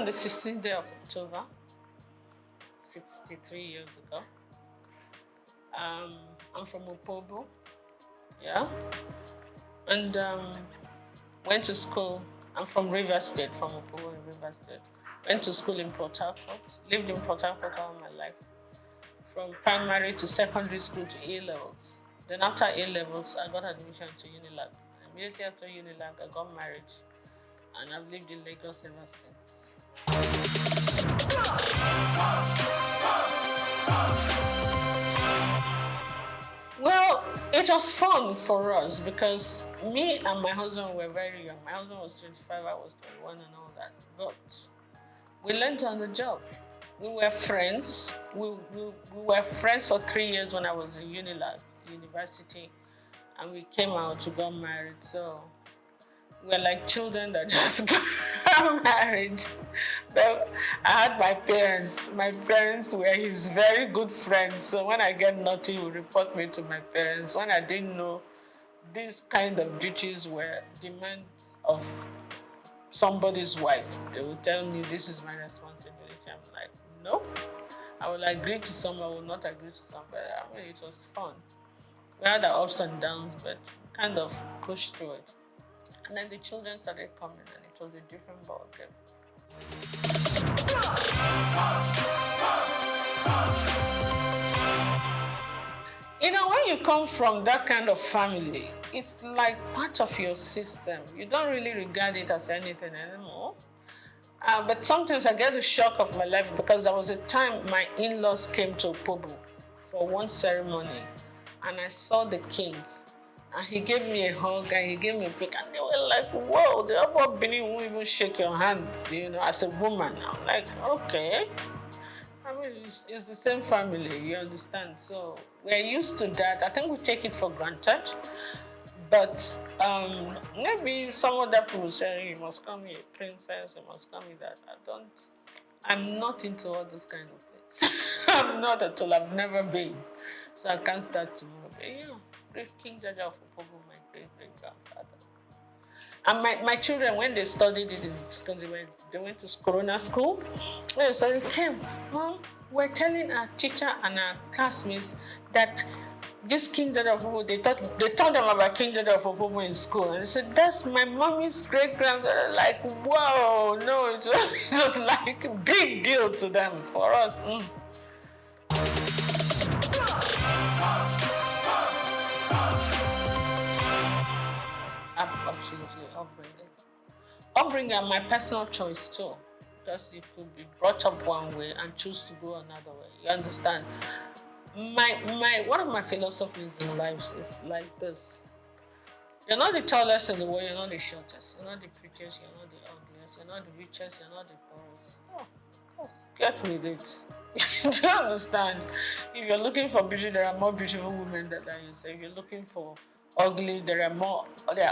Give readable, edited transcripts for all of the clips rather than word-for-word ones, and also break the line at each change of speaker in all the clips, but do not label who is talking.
on the 16th day of October, 63 years ago. I'm from Opobo, yeah, and went to school. I'm from River State, from Opobo in River State. Went to school in Port Harcourt, lived in Port Harcourt all my life, from primary to secondary school to A-levels. Then after A-levels, I got admission to Unilag. Immediately after Unilag, I got married, and I've lived in Lagos ever since. Well, it was fun for us because me and my husband were very young. My husband was 25, I was 21 and all that. But we learned on the job. We were friends. We were friends for 3 years when I was in Unilag, university. And we came out, we got married. So we're like children that just got married. But I had my parents. My parents were his very good friends. So when I get naughty, he would report me to my parents. When I didn't know these kind of duties were demands of somebody's wife, they would tell me this is my responsibility. I'm like, no. I will agree to some, I will not agree to some. But I mean, it was fun. We had our ups and downs, but kind of pushed through it. And then the children started coming, and it was a different ballgame. You know, when you come from that kind of family, it's like part of your system. You don't really regard it as anything anymore. But sometimes I get the shock of my life because there was a time my in-laws came to Opobo for one ceremony, and I saw the king. And he gave me a hug and he gave me a pick, and they were like, whoa, the upper Benin won't even shake your hands, you know, as a woman. I'm like, okay. I mean, it's the same family, you understand? So we're used to that. I think we take it for granted. But maybe some other people say, you must call me a princess, you must call me that. I'm not into all those kind of things. I'm not at all, I've never been. So I can't start tomorrow. But yeah. Great King Jaja of Opobo, my great-great-grandfather. And my children, when they studied it in school, they went to Corona school. So they came, Mom, we're telling our teacher and our classmates that this King Jaja of Opobo, they taught them about King Jaja of Opobo in school. And they said, that's my mommy's great-grandfather. Like, whoa, no, it was like a big deal to them, for us. Absolutely, upbringing and my personal choice too, because you could be brought up one way and choose to go another way. You understand? One of my philosophies in life is like this: you're not the tallest in the world, you're not the shortest, you're not the prettiest, you're not the ugliest, you're not the richest, you're not the poorest. Oh, get with it. Do you understand? If you're looking for beauty, there are more beautiful women than you say. If you're looking for ugly, there are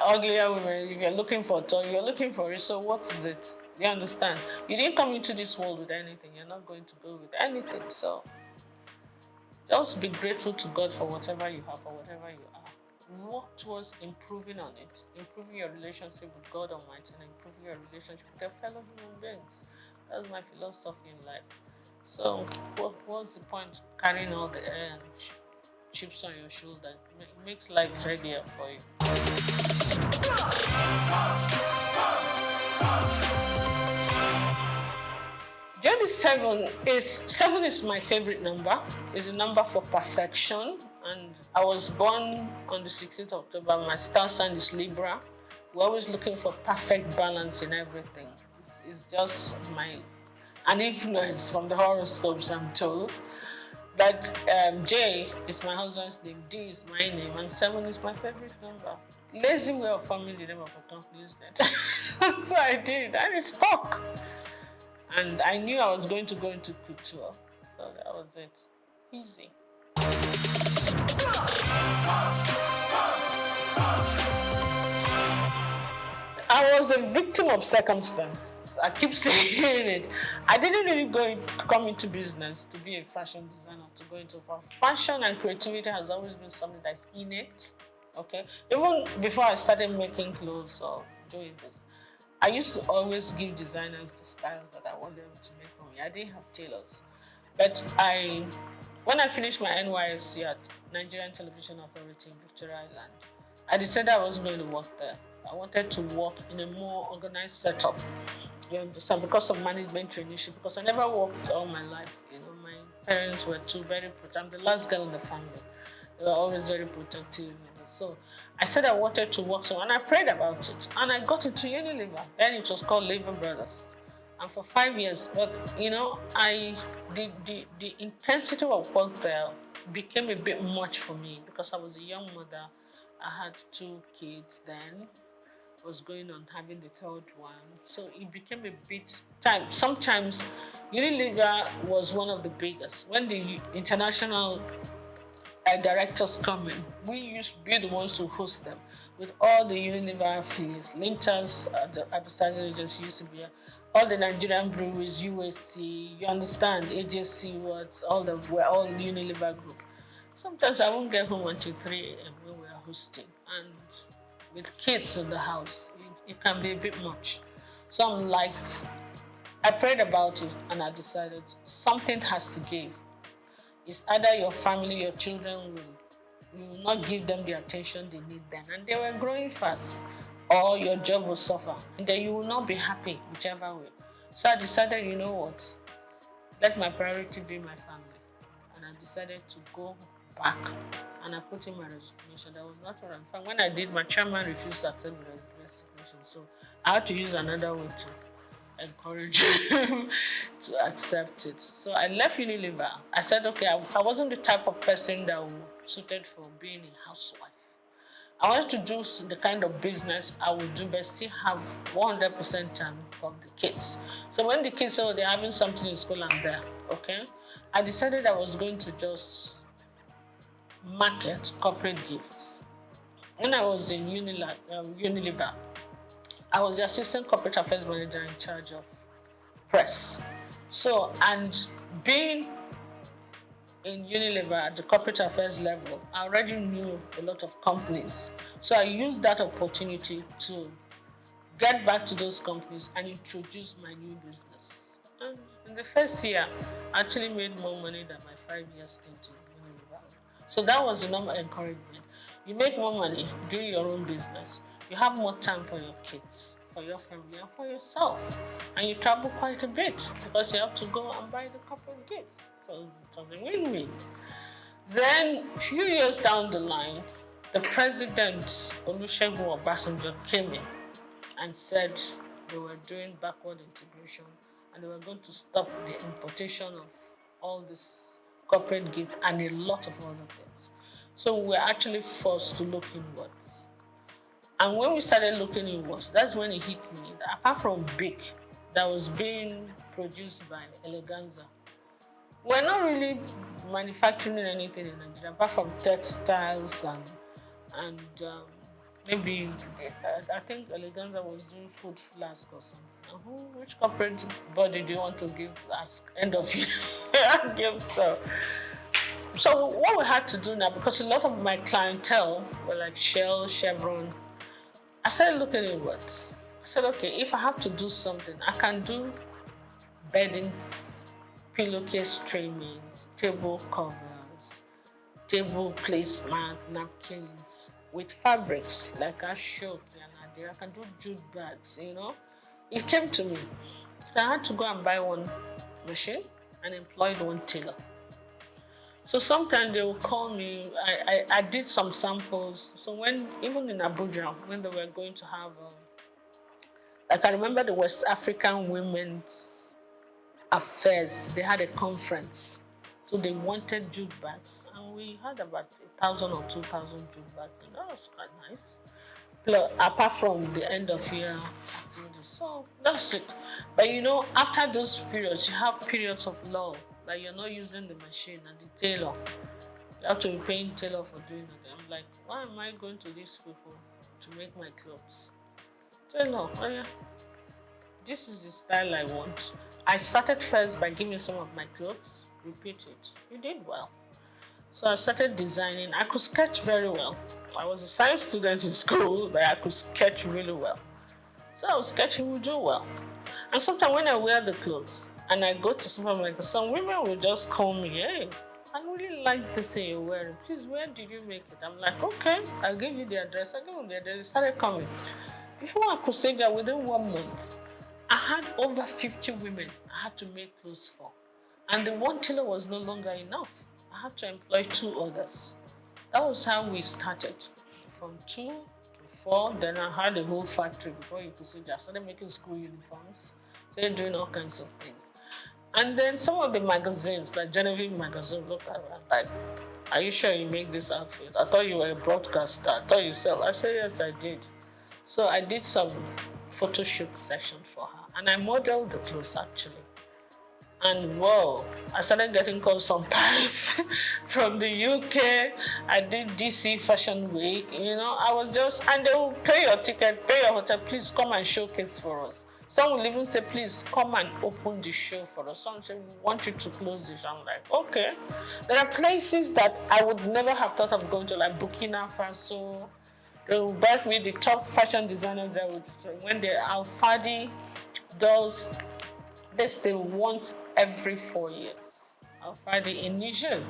uglier women. If you're looking for tall, you're looking for it. So what is it? You understand? You didn't come into this world with anything. You're not going to go with anything. So just be grateful to God for whatever you have or whatever you are. Work towards improving on it, improving your relationship with God Almighty, and improving your relationship with your fellow human beings. That's my philosophy in life. So what's the point carrying all the air and chips on your shoulder? It makes life heavier for you. Seven is my favorite number. It's a number for perfection. And I was born on the 16th of October. My star sign is Libra. We're always looking for perfect balance in everything. It's just an influence from the horoscopes, I'm told. But J is my husband's name, D is my name, and 7 is my favorite number. Lazy way of forming the name of a company, isn't it? So I did, and it stuck. And I knew I was going to go into couture, so that was it. Easy. I was a victim of circumstance. I keep saying it. I didn't really come into business to be a fashion designer, to go into fashion, and creativity has always been something that's innate. Okay, even before I started making clothes or doing this, I used to always give designers the styles that I want them to make for me. I didn't have tailors. But when I finished my NYSC at Nigerian Television Authority in Victoria Island, I decided I wasn't going to work there. I wanted to work in a more organized setup. You understand? Because of management traineeship, because I never worked all my life. My parents were too very protective. I'm the last girl in the family. They were always very protective. So I said I wanted to work somewhere, and I prayed about it. And I got into Unilever. Then it was called Lever Brothers. And for 5 years, but the intensity of work there became a bit much for me because I was a young mother. I had 2 kids then. Was going on having the 3rd one. So it became a bit time. Sometimes Unilever was one of the biggest. When the international directors come in, we used to be the ones to host them with all the Unilever affiliates. Linters, the advertising agency used to be here. All the Nigerian breweries, USC, you understand, AJC, we're all Unilever group. Sometimes I won't get home until 3 a.m. when we're hosting. And with kids in the house, it can be a bit much. So I'm like, I prayed about it and I decided something has to give. It's either your family, your children will not give them the attention they need then, and they were growing fast, or your job will suffer, and then you will not be happy whichever way. So I decided, you know what, let my priority be my family, and I decided to go back, and I put in my resignation. That was not what I'm fine. When I did, my chairman refused to accept my resignation, so I had to use another way to encourage him to accept it. So I left Unilever. I said, okay, I wasn't the type of person that was suited for being a housewife. I wanted to do the kind of business I would do, but still have 100% time for the kids. So when the kids say, they're having something in school, I'm there, okay? I decided I was going to just market corporate gifts. When I was in Unilever, I was the assistant corporate affairs manager in charge of press. So, and being in Unilever at the corporate affairs level, I already knew a lot of companies. So I used that opportunity to get back to those companies and introduce my new business. And in the first year, I actually made more money than my 5-year stint in Unilever. So that was the normal encouragement. You make more money doing your own business. You have more time for your kids, for your family, and for yourself. And you travel quite a bit because you have to go and buy the corporate gift. So it was a win-win. Then, a few years down the line, the president, Olusegun Obasanjo, came in and said they were doing backward integration and they were going to stop the importation of all this corporate gift and a lot of other things. So we were actually forced to look inwards. And when we started looking inwards, that's when it hit me that apart from Big, that was being produced by Eleganza, we're not really manufacturing anything in Nigeria apart from textiles and maybe I think Eleganza was doing food flask or something. And which corporate body do you want to give as end of year gift? So what we had to do now, because a lot of my clientele were like Shell, Chevron, I started looking inwards. I said, okay, if I have to do something, I can do beddings, pillowcase trimmings, table covers, table placement, napkins with fabrics like I showed and I can do jute bags, It came to me. So I had to go and buy one machine and employed one tailor. So sometimes they will call me. I did some samples. So even in Abuja, when they were going to have, like I remember the West African Women's Affairs, they had a conference. So they wanted jute bags. And we had about 1,000 or 2,000 jute bags. And that was quite nice. Plus, apart from the end of year activities. So that's it. But after those periods, you have periods of lull. Like you're not using the machine and the tailor. You have to be paying tailor for doing it. I'm like, why am I going to these people to make my clothes? Tailor, oh yeah. This is the style I want. I started first by giving some of my clothes, repeat it. You did well. So I started designing. I could sketch very well. I was a science student in school, but I could sketch really well. So I was scared she would do well. And sometimes when I wear the clothes and I go to supermarket, some women will just call me, hey, I really like this thing you're wearing. Please, where did you make it? I'm like, okay, I'll give you the address. I give them the address. They started coming. Before I could say that, within 1 month, I had over 50 women I had to make clothes for. And the one tailor was no longer enough. I had to employ 2 others. That was how we started. From 2 to 4, then I had a whole factory before you could see that. I started making school uniforms, started doing all kinds of things. And then some of the magazines, like Genevieve magazine, look around like, are you sure you make this outfit? I thought you were a broadcaster. I thought you sell. I said, yes, I did. So I did some photo shoot session for her. And I modeled the clothes actually. And whoa, I started getting calls from Paris, from the UK. I did DC Fashion Week, I was just, and they will pay your ticket, pay your hotel, please come and showcase for us. Some will even say, please come and open the show for us. Some say, we want you to close this. I'm like, okay. There are places that I would never have thought of going to, like Burkina Faso. They will back me, the top fashion designers there, when the Alfadi does this thing once every 4 years. Alfadi in Niger.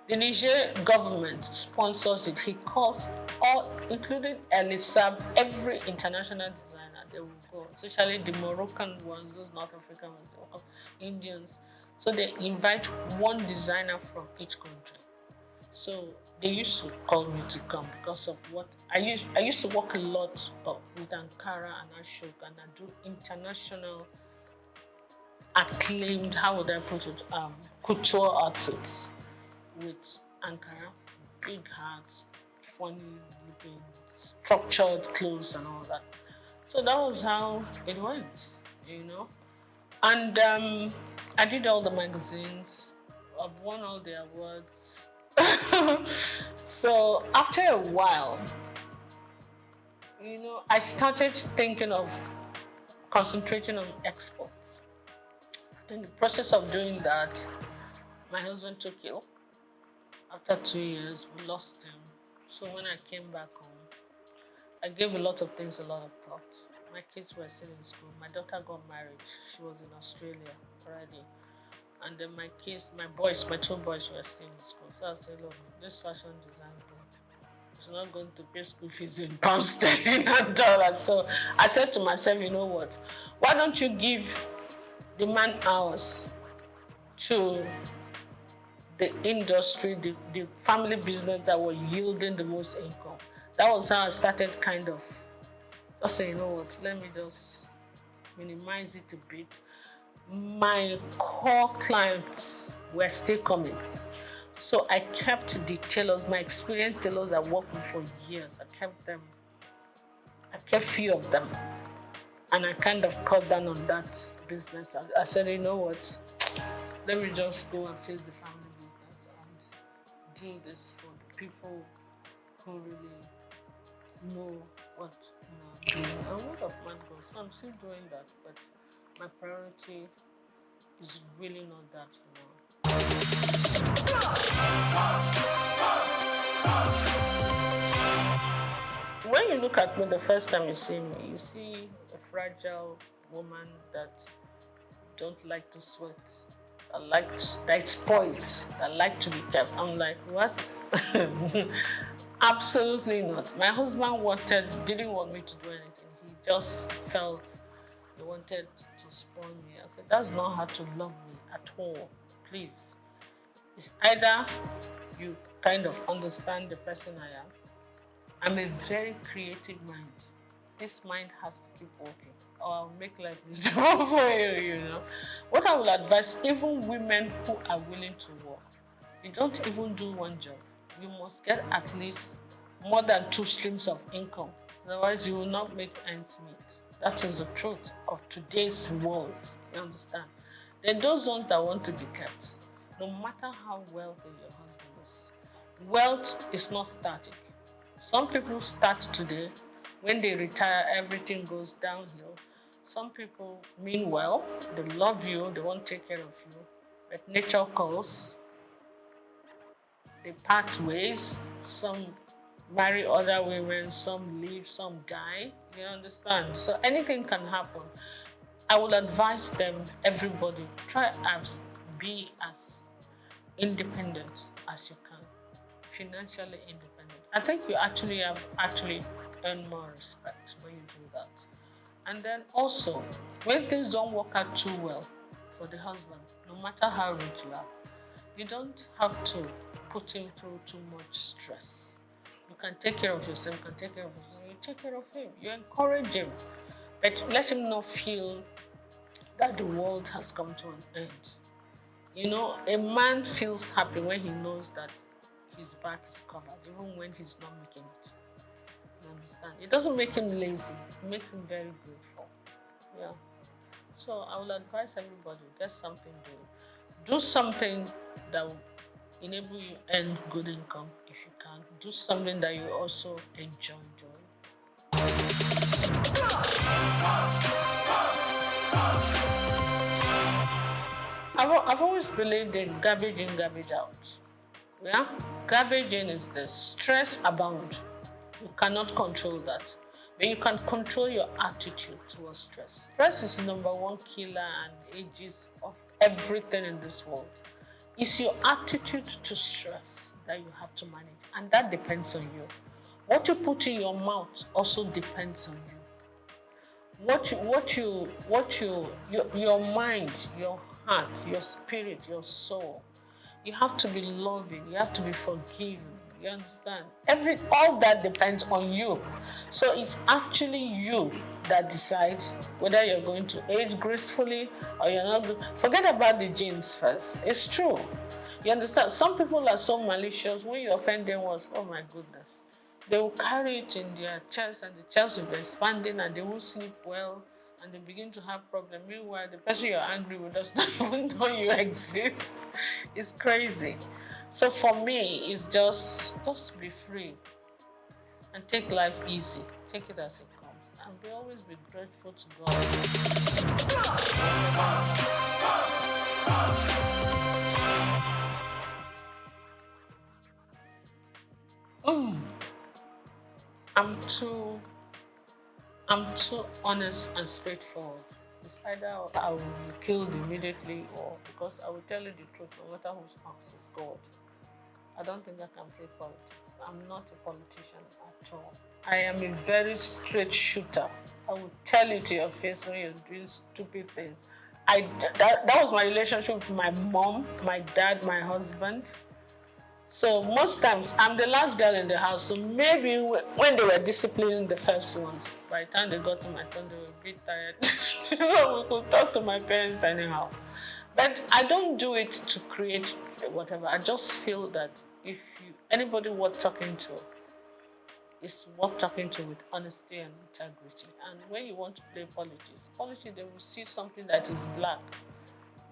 The Niger government sponsors it. He calls all, including Elisab, every international designer, they will go, especially the Moroccan ones, those North African ones, Indians. So they invite one designer from each country. So they used to call me to come because of what I used to work a lot with Ankara and SOUQ, and I do international acclaimed, how would I put it, couture outfits with Ankara, big hats, funny looking, structured clothes and all that. So that was how it went, And I did all the magazines. I've won all the awards. So after a while, I started thinking of concentrating on exports. In the process of doing that, my husband took ill. After 2 years, we lost him. So when I came back home, I gave a lot of things a lot of thought. My kids were still in school. My daughter got married. She was in Australia already. And then my 2 boys were still in school. So I said, look, this fashion design group is not going to pay school fees in pounds sterling and dollars. So I said to myself, you know what? Why don't you give the man hours to the industry, the family business that were yielding the most income? That was how I started kind of just saying, you know what, let me just minimize it a bit. My core clients were still coming. So I kept the tailors, my experienced tailors I worked with for years. I kept them. I kept few of them. And I kind of cut down on that business. I said, you know what, let me just go and face the family business and do this for the people who really know what I'm doing. And word of mouth goes. So I'm still doing that, but my priority is really not that, When you look at me the first time you see me, you see a fragile woman that don't like to sweat, that's spoiled, that like to be kept. I'm like, what? Absolutely not. My husband didn't want me to do anything. He just felt he wanted to spoil me. I said, that's not how to love me at all. Please. It's either you kind of understand the person I am. I'm a very creative mind. This mind has to keep working, or I'll make life miserable for you, What I will advise, even women who are willing to work, you don't even do one job. You must get at least more than 2 streams of income. Otherwise, you will not make ends meet. That is the truth of today's world. You understand? Then those ones that want to be kept, no matter how wealthy your husband is, wealth is not static. Some people start today. When they retire, everything goes downhill. Some people mean well, they love you, they want to take care of you, but nature calls, they part ways. Some marry other women, some leave, some die. You understand? So anything can happen. I will advise them, everybody, try as be as independent as you can, financially independent. I think you actually have earned more respect when you do that. And then also, when things don't work out too well for the husband, no matter how rich you are, you don't have to put him through too much stress. You can take care of yourself, you can take care of yourself, you take care of him, you encourage him, but let him not feel that the world has come to an end. You know, a man feels happy when he knows that his back is covered, even when he's not making it. You understand? It doesn't make him lazy, it makes him very grateful. Yeah. So I will advise everybody, get something to do something that will enable you earn good income if you can. Do something that you also enjoy doing. I've always believed in garbage in, garbage out. Yeah? Garbage in is the stress abound. You cannot control that. But you can control your attitude towards stress. Stress is the #1 killer and ages of everything in this world. It's your attitude to stress that you have to manage, and that depends on you. What you put in your mouth also depends on you. Your mind, your heart, your spirit, your soul. You have to be loving. You have to be forgiving. You understand? All that depends on you. So it's actually you that decides whether you're going to age gracefully or you're not. Forget about the genes first. It's true. You understand? Some people are so malicious. When you offend them once, oh my goodness, they will carry it in their chest, and the chest will be expanding, and they won't sleep well, and they begin to have problems. Meanwhile, the person you're angry with does not even know you exist. It's crazy. So for me, it's just be free and take life easy. Take it as it comes, and we always be grateful to God. I'm too honest and straightforward. It's either I will be killed immediately, or because I will tell you the truth, no matter whose house is God. I don't think I can play politics. I'm not a politician at all. I am a very straight shooter. I will tell you to your face when you're doing stupid things. That was my relationship with my mom, my dad, my husband. So most times, I'm the last girl in the house. So maybe when they were disciplining the first ones, by the time they got to my turn, they were a bit tired. So we could talk to my parents anyhow. But I don't do it to create whatever. I just feel that if anybody worth talking to, is worth talking to with honesty and integrity. And when you want to play politics, they will see something that is black.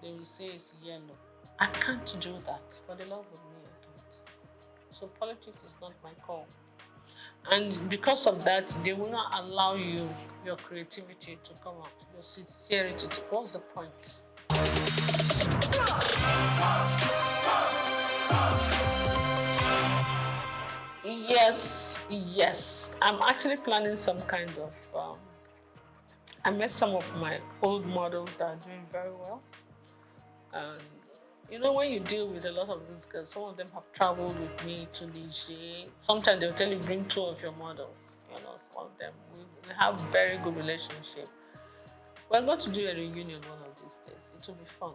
They will say it's yellow. I can't do that. For the love of me, I can't. So politics is not my call. And because of that, they will not allow your creativity to come out, your sincerity to. What's the point? Yes. I'm actually planning some kind of. I met some of my old models that are doing very well. And you know, when you deal with a lot of these girls, some of them have traveled with me to Niger. Sometimes they'll tell you, bring 2 of your models. You know, some of them, we have very good relationship. We're going to do a reunion one of these days. It will be fun.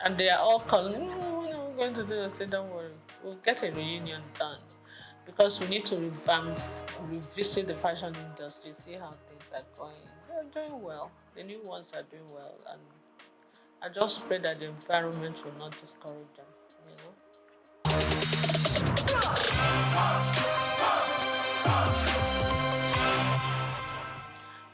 And they are all calling, when are we going to do? I say, don't worry, we'll get a reunion done. Because we need to revisit the fashion industry, see how things are going. They're doing well. The new ones are doing well. And I just pray that the environment will not discourage them, you know.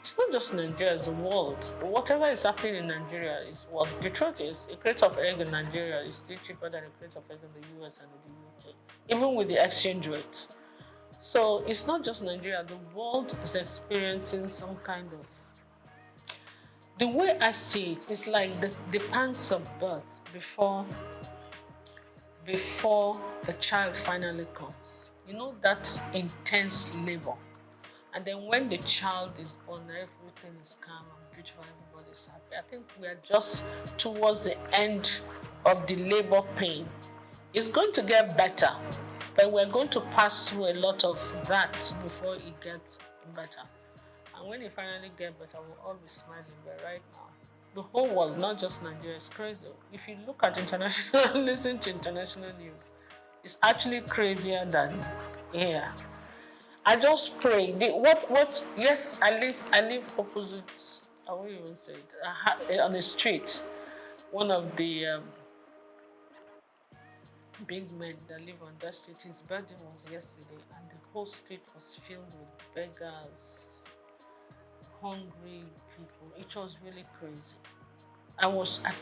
It's not just Nigeria, it's the world. Whatever is happening in Nigeria is what the truth is. A crate of egg in Nigeria is still cheaper than a crate of egg in the US and in the UK, even with the exchange rate. So it's not just Nigeria, the world is experiencing some kind of. The way I see it is like the pangs of birth before the child finally comes. You know, that intense labor. And then when the child is born, everything is calm and beautiful, everybody's happy. I think we are just towards the end of the labor pain. It's going to get better, but we're going to pass through a lot of that before it gets better. And when it finally gets better, we'll all be smiling. But right now, the whole world, not just Nigeria, is crazy. If you look at international, listen to international news, it's actually crazier than here. I just pray. Yes, I live opposite, I won't even say it, on the street. One of the big men that live on that street, his birthday was yesterday, and the whole street was filled with beggars, hungry people. It was really crazy. I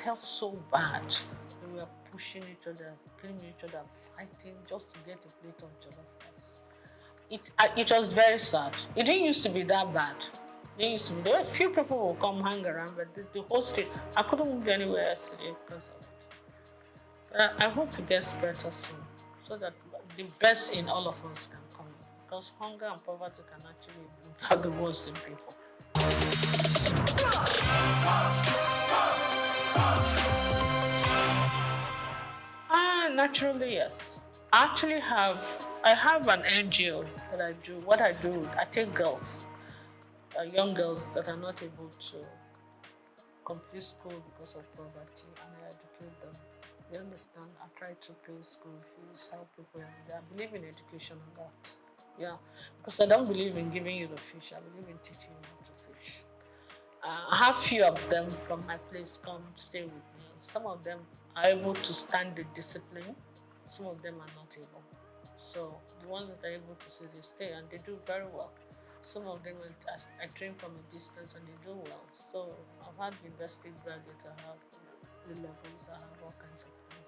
felt so bad. We were pushing each other, killing each other, fighting just to get a plate of jollof rice. It was very sad. It didn't used to be that bad. There were a few people who would come hang around, but the whole street, I couldn't move anywhere yesterday because of it. I hope it gets better soon, so that the best in all of us can come. Because hunger and poverty can actually bring the worst in people. Naturally, yes. I have an NGO that I do. What I do, I take girls, young girls that are not able to complete school because of poverty, and I educate them. You understand? I try to pay school fees, help people, and I believe in education a lot. Yeah, because I don't believe in giving you the fish. I believe in teaching you how to fish. I have few of them from my place come stay with me. Some of them are able to stand the discipline. Some of them are not able. So the ones that are able to say they stay, and they do very well. Some of them I train from a distance and they do well. So I've had university graduates, I have the levels, I have all kinds of things.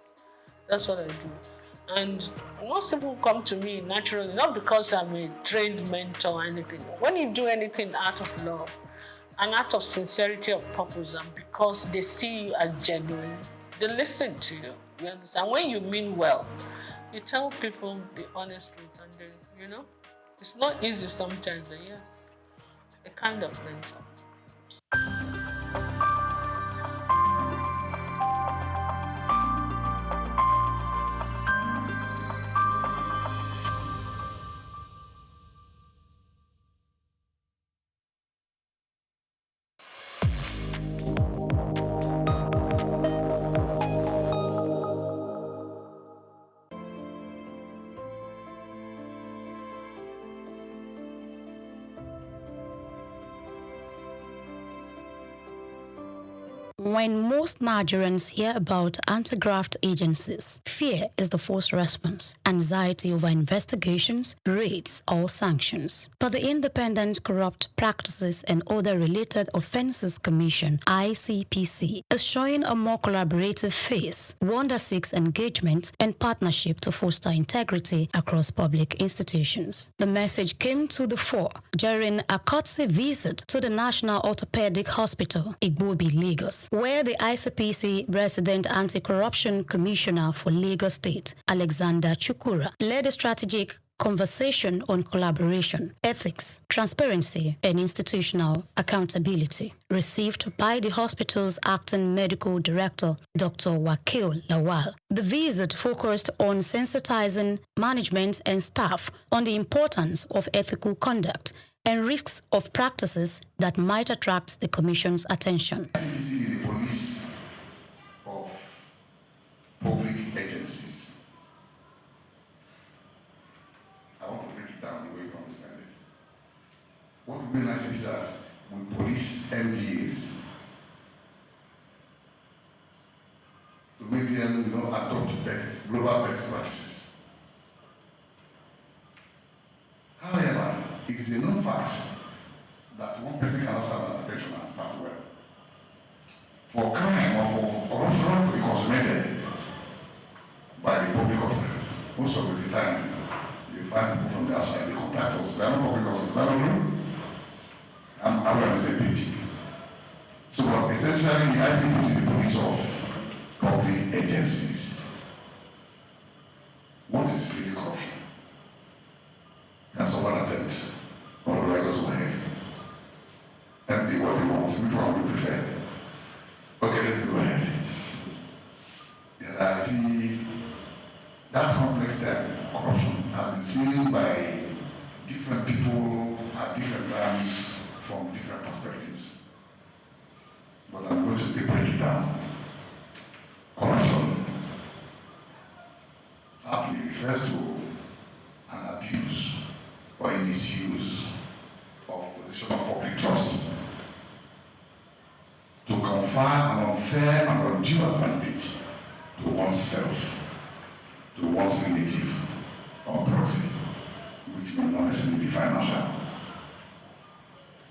That's what I do. And most people come to me naturally, not because I'm a trained mentor or anything. When you do anything out of love, an act of sincerity of purpose, and because they see you as genuine, they listen to you. You understand? When you mean well, you tell people the honest truth, and they, it's not easy sometimes, but yes, a kind of mentor.
When most Nigerians hear about anti-graft agencies, fear is the first response, anxiety over investigations, raids, or sanctions. But the Independent Corrupt Practices and Other Related Offences Commission, ICPC, is showing a more collaborative face, one that seeks engagement and partnership to foster integrity across public institutions. The message came to the fore during a courtesy visit to the National Orthopedic Hospital, Igbobi, Lagos, where the ICPC Resident Anti-Corruption Commissioner for Lagos State, Alexander Chukura, led a strategic conversation on collaboration, ethics, transparency, and institutional accountability, received by the hospital's acting medical director, Dr. Wakil Lawal. The visit focused on sensitizing management and staff on the importance of ethical conduct and risks of practices that might attract the Commission's attention.
ICPC is the police of public agencies. I want to break it down the way you understand it. What we mean as is that we police MDAs to make them, adopt global best practices. However, it is a known fact that one person cannot serve an attention and start well. For crime or for corruption to be consummated by the public officer, most of the time you find people from the outside, they contact us. They are not public officers, are not true? I'm on the same page. So essentially, the ICPC is the police of public agencies. What is really corruption? and someone attempt, or do I just go ahead and do what they want? Which one would you prefer? Okay, let me go ahead. That complex term, corruption, has been seen by different people at different times from different perspectives. But I'm going to still break it down. Corruption aptly refers to an abuse or a misuse of position of public trust to confer an unfair and undue advantage to oneself, to one's relative or proxy, which may not necessarily be financial.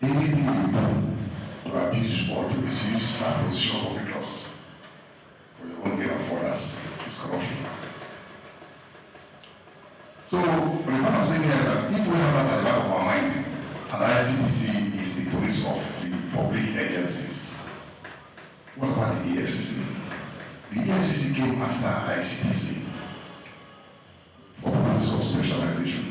Anything you do to abuse or to misuse that position of public trust for your own gain and for others is corruption. So, what I'm saying here is that if we have that at the back of our mind, and ICPC is the police of the public agencies, what about the EFCC? The EFCC came after ICPC for purposes of specialization,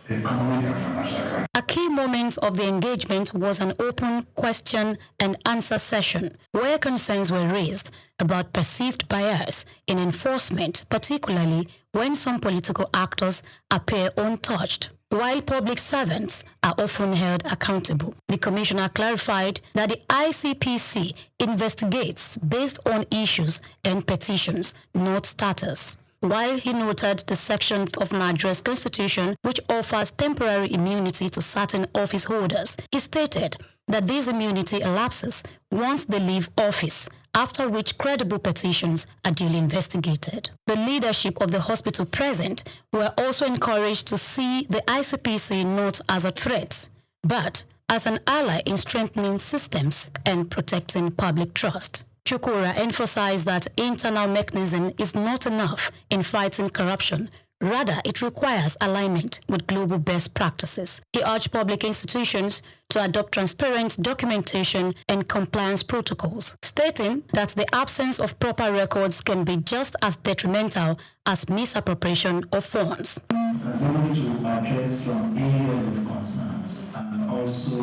economic and financial crime.
A key moment of the engagement was an open question and answer session where concerns were raised about perceived bias in enforcement, particularly when some political actors appear untouched, while public servants are often held accountable. The commissioner clarified that the ICPC investigates based on issues and petitions, not status. While he noted the section of Nigeria's constitution which offers temporary immunity to certain office holders, he stated that this immunity elapses once they leave office, after which credible petitions are duly investigated. The leadership of the hospital present were also encouraged to see the ICPC not as a threat, but as an ally in strengthening systems and protecting public trust. Chukura emphasized that internal mechanism is not enough in fighting corruption. Rather, it requires alignment with global best practices. He urged public institutions to adopt transparent documentation and compliance protocols, stating that the absence of proper records can be just as detrimental as misappropriation of funds.
As able to address some areas of concerns and also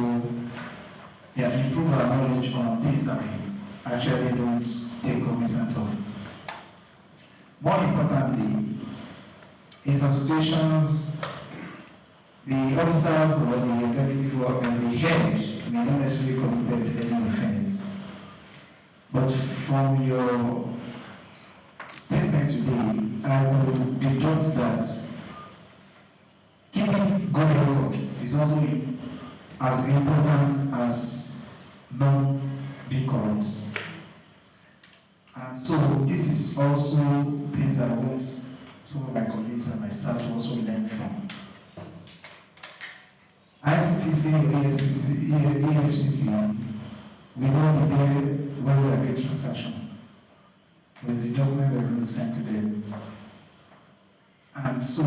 improve our knowledge on things that we actually don't take cognizance of. More importantly, in some situations, the officers or the executive or the head may not necessarily committed any offense. But from your statement today, I will deduct that keeping good record is also as important as not being corrupt. And so this is also things that I want some of my colleagues and my staff to also learn from. ICPC or EFCC, we know the day when we are getting transaction with the document we're going to send to them. And so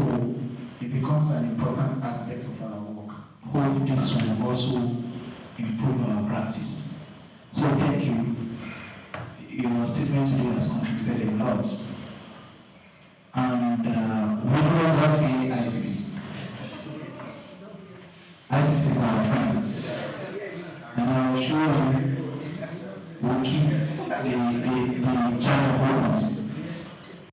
it becomes an important aspect of our work. Hope this will also improve our practice. So thank you. Your statement today has contributed a lot. And we don't have any ICPC. ICPC is our friend. And I'm sure we'll keep the channel hold.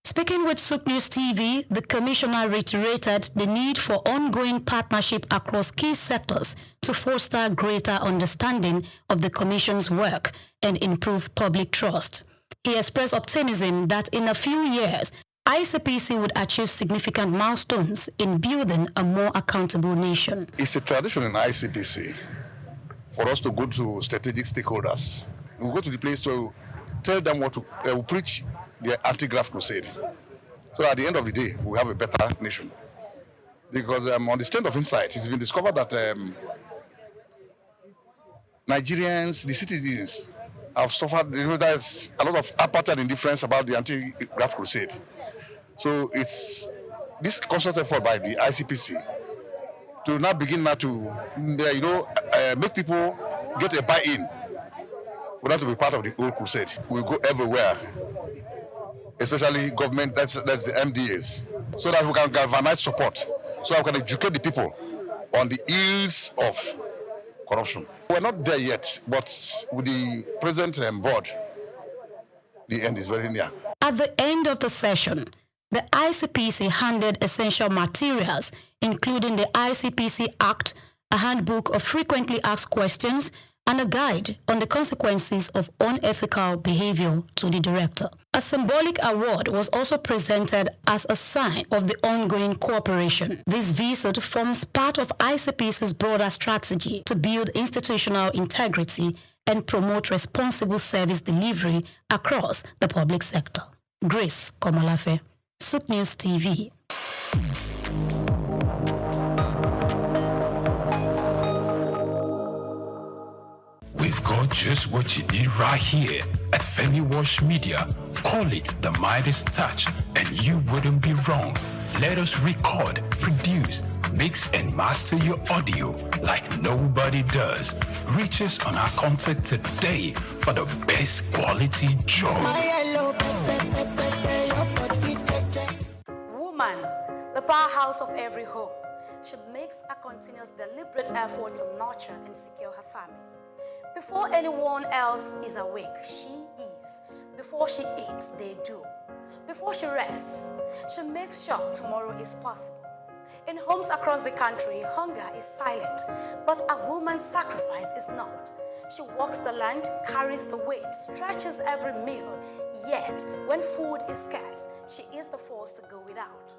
Speaking with SOUQ News TV, the commissioner reiterated the need for ongoing partnership across key sectors to foster greater understanding of the commission's work and improve public trust. He expressed optimism that in a few years, ICPC would achieve significant milestones in building a more accountable nation.
It's a tradition in ICPC for us to go to strategic stakeholders. We go to the place to tell them what to preach the anti-graft crusade. So at the end of the day, we have a better nation. Because on the strength of insight, it's been discovered that Nigerians, the citizens, have suffered. There's a lot of apartheid indifference about the anti-graft crusade. So it's this constant effort by the ICPC to now begin to, make people get a buy-in. We want to be part of the whole crusade. We go everywhere, especially government, that's the MDAs, so that we can galvanize support so I can educate the people on the ills of corruption. We're not there yet, but with the present board, the end is very near.
At the end of the session, the ICPC handed essential materials, including the ICPC Act, a handbook of frequently asked questions, and a guide on the consequences of unethical behavior to the director. A symbolic award was also presented as a sign of the ongoing cooperation. This visit forms part of ICPC's broader strategy to build institutional integrity and promote responsible service delivery across the public sector. Grace Komolafe, SOUQ News TV.
We've got just what you need right here at Femi Wash Media. Call it the Midas Touch, and you wouldn't be wrong. Let us record, produce, mix, and master your audio like nobody does. Reach us on our contact today for the best quality job.
Woman, the powerhouse of every home. She makes a continuous, deliberate effort to nurture and secure her family. Before anyone else is awake, she is. Before she eats, they do. Before she rests, she makes sure tomorrow is possible. In homes across the country, hunger is silent, but a woman's sacrifice is not. She walks the land, carries the weight, stretches every meal, yet when food is scarce, she is the force to go without.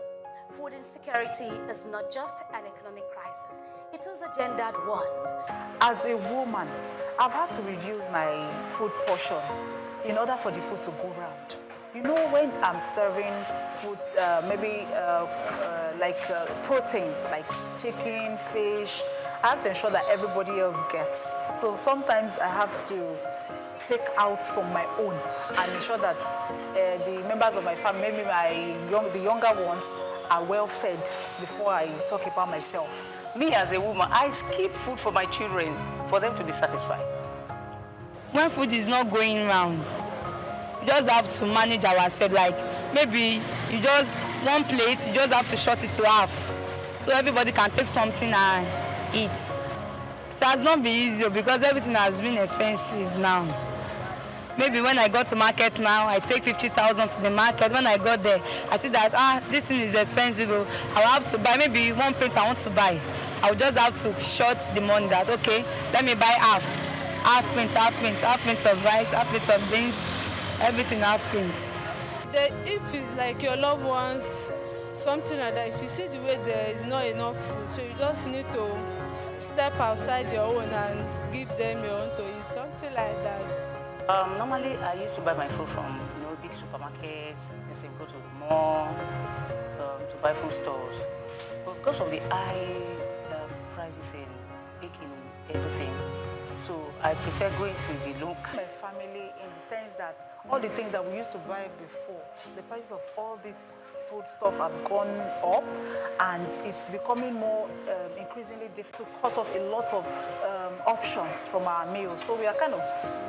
Food insecurity is not just an economic crisis, it is a gendered one.
As a woman, I've had to reduce my food portion in order for the food to go round. You know, when I'm serving food, protein, like chicken, fish, I have to ensure that everybody else gets. So sometimes I have to take out from my own and ensure that the members of my family, maybe the younger ones, are well fed before I talk about myself.
Me as a woman, I skip food for my children for them to be satisfied.
When food is not going round, you just have to manage ourselves. Like maybe you just one plate, you just have to short it to half, so everybody can take something and eat. It has not been easy because everything has been expensive now. Maybe when I go to market now, I take 50,000 to the market. When I got there, I see that this thing is expensive. I'll have to buy maybe one plate I want to buy. I'll just have to short the money that okay, let me buy half plate of rice, half plate of beans, everything half plates.
If it's like your loved ones, something like that, if you see the way there is not enough food, so you just need to step outside your own and give them your own to eat, something like that.
Normally, I used to buy my food from big supermarkets, instead go to the mall to buy food stores. But because of the high prices in baking everything, so I prefer going to the local.
My family, in the sense that all the things that we used to buy before, the prices of all this food stuff have gone up, and it's becoming more increasingly difficult to cut off a lot of options from our meals. So we are kind of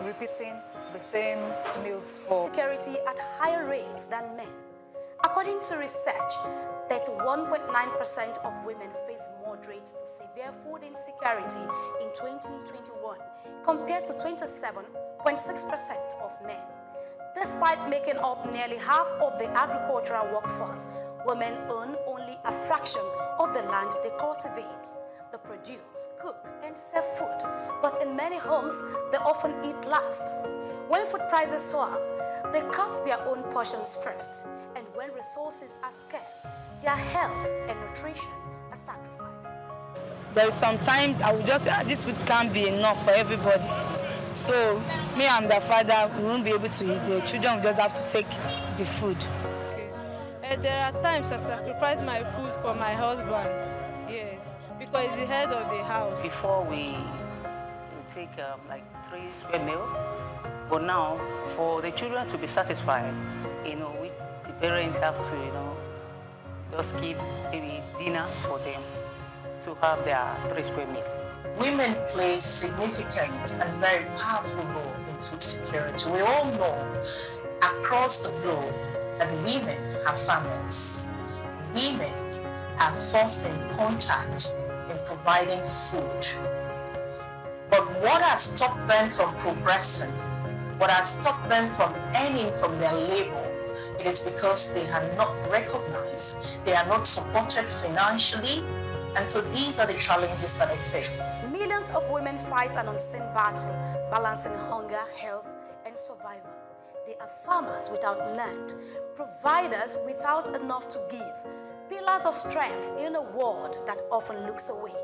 repeating the same meals for
Security at higher rates than men. According to research, 31.9% of women face moderate to severe food insecurity in 2021, compared to 27.6% of men. Despite making up nearly half of the agricultural workforce, women own only a fraction of the land they cultivate. They produce, cook, and sell food, but in many homes, they often eat last. When food prices soar, they cut their own portions first, and when resources are scarce, their health and nutrition are sacrificed.
There's sometimes I would just say this food can't be enough for everybody. So me and the father, we won't be able to eat. The children will just have to take the food.
Okay. There are times I sacrifice my food for my husband, yes, because he's the head of the house.
Before we take like 3 square meal, but now for the children to be satisfied, we, the parents have to, just keep maybe dinner for them to have their 3 square meal.
Women play a significant and very powerful role in food security. We all know across the globe that women have families. Women are first in contact in providing food. But what has stopped them from progressing, what has stopped them from earning from their labor, it is because they are not recognized, they are not supported financially, and so these are the challenges that they face.
Millions of women fight an unseen battle, balancing hunger, health, and survival. They are farmers without land, providers without enough to give, pillars of strength in a world that often looks away.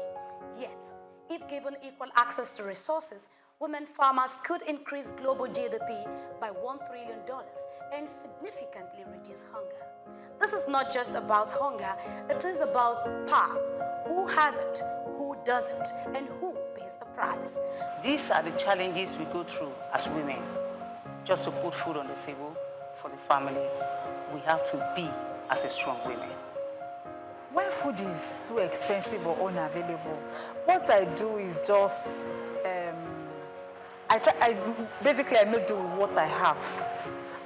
Yet, if given equal access to resources, women farmers could increase global GDP by $1 trillion and significantly reduce hunger. This is not just about hunger, it is about power. Who has it, who doesn't, and who pays the price?
These are the challenges we go through as women. Just to put food on the table for the family, we have to be as a strong women.
When food is too expensive or unavailable, what I do is just, I make do with what I have.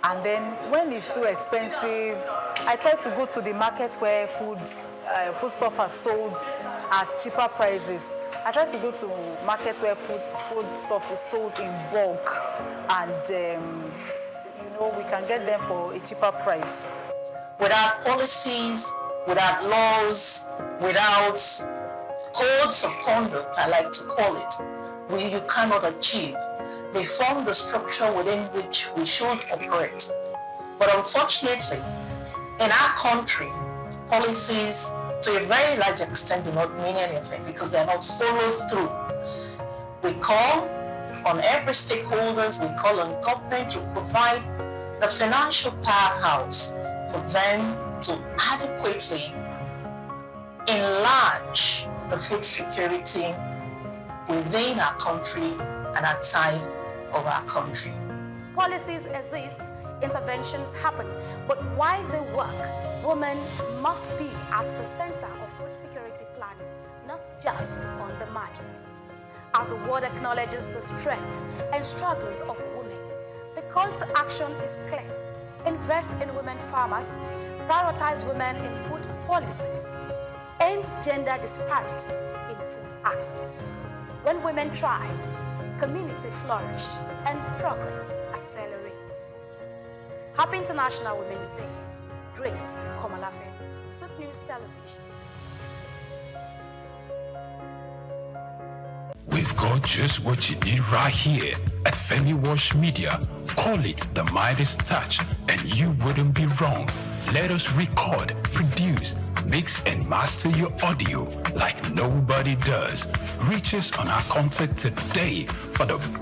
And then when it's too expensive, I try to go to the market where foodstuff are sold at cheaper prices. I try to go to markets where food stuff is sold in bulk, and we can get them for a cheaper price.
Without policies, without laws, without codes of conduct, I like to call it, you cannot achieve. They form the structure within which we should operate. But unfortunately, in our country, policies to a very large extent do not mean anything because they are not followed through. We call on every stakeholders, we call on government to provide the financial powerhouse for them to adequately enlarge the food security within our country and outside of our country.
Policies exist, interventions happen, but while they work, women must be at the center of food security planning, not just on the margins. As the world acknowledges the strength and struggles of women, the call to action is clear. Invest in women farmers, prioritize women in food policies, end gender disparity in food access. When women thrive, community flourish, and progress accelerates. Happy International Women's Day. Grace Komalafe, SOUQ News Television.
We've got just what you need right here at Femi Wash Media. Call it the Midas Touch, and you wouldn't be wrong. Let us record, produce, mix, and master your audio like nobody does. Reach us on our contact today for the best.